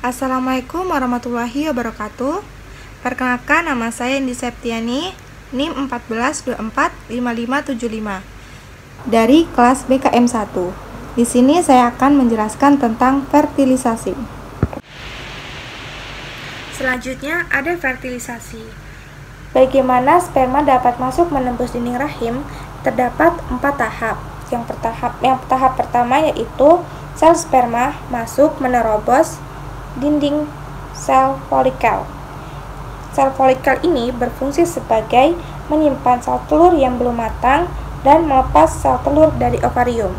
Assalamualaikum warahmatullahi wabarakatuh. Perkenalkan, nama saya Indi Septiani, NIM 14245575 dari kelas BKM 1. Di sini saya akan menjelaskan tentang fertilisasi. Selanjutnya ada fertilisasi. Bagaimana sperma dapat masuk menembus dinding rahim? Terdapat 4 tahap. Yang tahap pertama yaitu sel sperma masuk menerobos dinding sel folikel. Sel folikel ini berfungsi sebagai menyimpan sel telur yang belum matang dan melepas sel telur dari ovarium.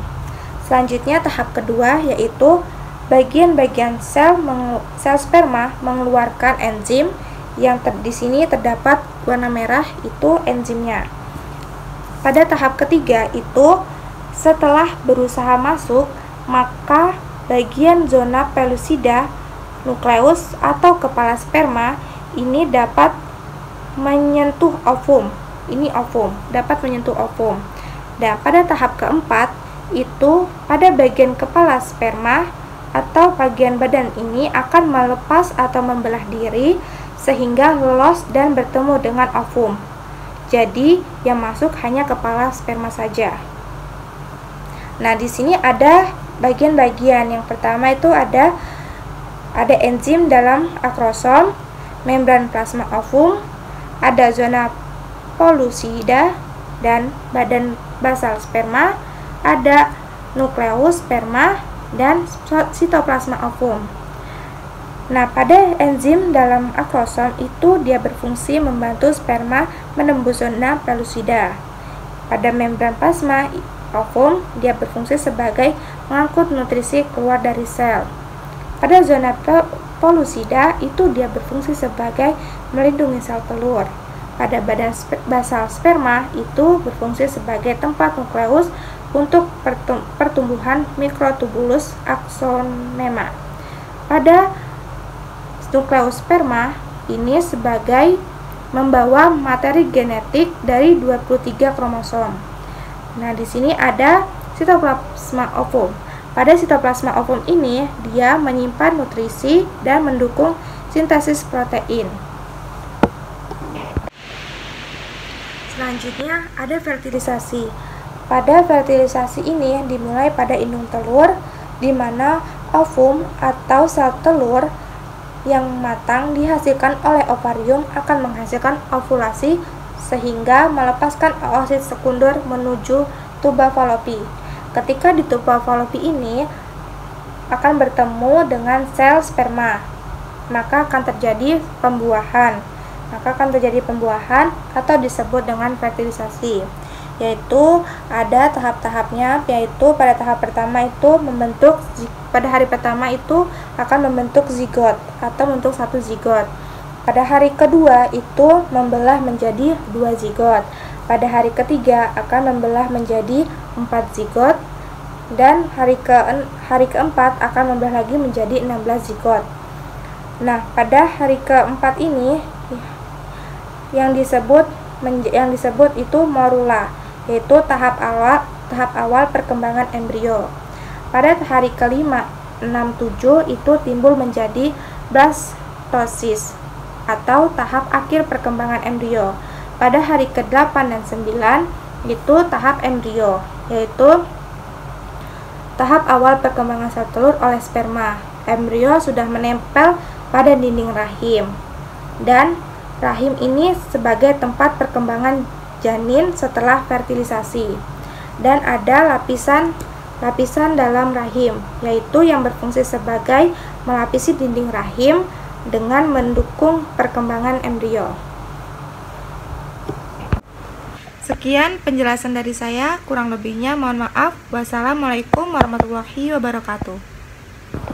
Selanjutnya tahap kedua yaitu bagian-bagian sel sperma mengeluarkan enzim yang di sini terdapat warna merah, itu enzimnya. Pada tahap ketiga itu setelah berusaha masuk, maka bagian zona pellucida nukleus atau kepala sperma ini dapat menyentuh ovum. Ini ovum, dapat menyentuh ovum. Dan pada tahap keempat itu pada bagian kepala sperma atau bagian badan ini akan melepas atau membelah diri sehingga lolos dan bertemu dengan ovum. Jadi yang masuk hanya kepala sperma saja. Nah, di sini ada bagian-bagian. Yang pertama itu ada enzim dalam akrosom, membran plasma ovum, ada zona pellucida dan badan basal sperma, ada nukleus sperma dan sitoplasma ovum. Nah, pada enzim dalam akrosom itu dia berfungsi membantu sperma menembus zona pellucida. Pada membran plasma ovum dia berfungsi sebagai mengangkut nutrisi keluar dari sel. Pada zona pellucida itu dia berfungsi sebagai melindungi sel telur. Pada badan basal sperma itu berfungsi sebagai tempat nukleus untuk pertumbuhan mikrotubulus axonema. Pada nukleus sperma ini sebagai membawa materi genetik dari 23 kromosom. Nah, di sini ada sitoplasma ovum. Pada sitoplasma ovum ini, dia menyimpan nutrisi dan mendukung sintesis protein. Selanjutnya, ada fertilisasi. Pada fertilisasi ini dimulai pada indung telur, di mana ovum atau sel telur yang matang dihasilkan oleh ovarium akan menghasilkan ovulasi sehingga melepaskan oosit sekunder menuju tuba falopi. Ketika di tuba falopi ini akan bertemu dengan sel sperma, maka akan terjadi pembuahan. Atau disebut dengan fertilisasi. Yaitu ada tahap-tahapnya, yaitu pada tahap pertama itu pada hari pertama itu akan membentuk zigot atau membentuk satu zigot. Pada hari kedua itu membelah menjadi 2 zigot. Pada hari ketiga akan membelah menjadi 4 zigot, dan hari keempat akan membelah lagi menjadi 16 zigot. Nah, pada hari keempat ini yang disebut itu morula, yaitu tahap awal perkembangan embrio. Pada hari kelima, 6-7 itu timbul menjadi blastosis atau tahap akhir perkembangan embrio. Pada hari ke-8 dan 9 itu tahap embrio, yaitu tahap awal perkembangan sel telur oleh sperma. Embrio sudah menempel pada dinding rahim, dan rahim ini sebagai tempat perkembangan janin setelah fertilisasi. Dan ada lapisan dalam rahim, yaitu yang berfungsi sebagai melapisi dinding rahim dengan mendukung perkembangan embrio. Sekian penjelasan dari saya, kurang lebihnya mohon maaf. Wassalamualaikum warahmatullahi wabarakatuh.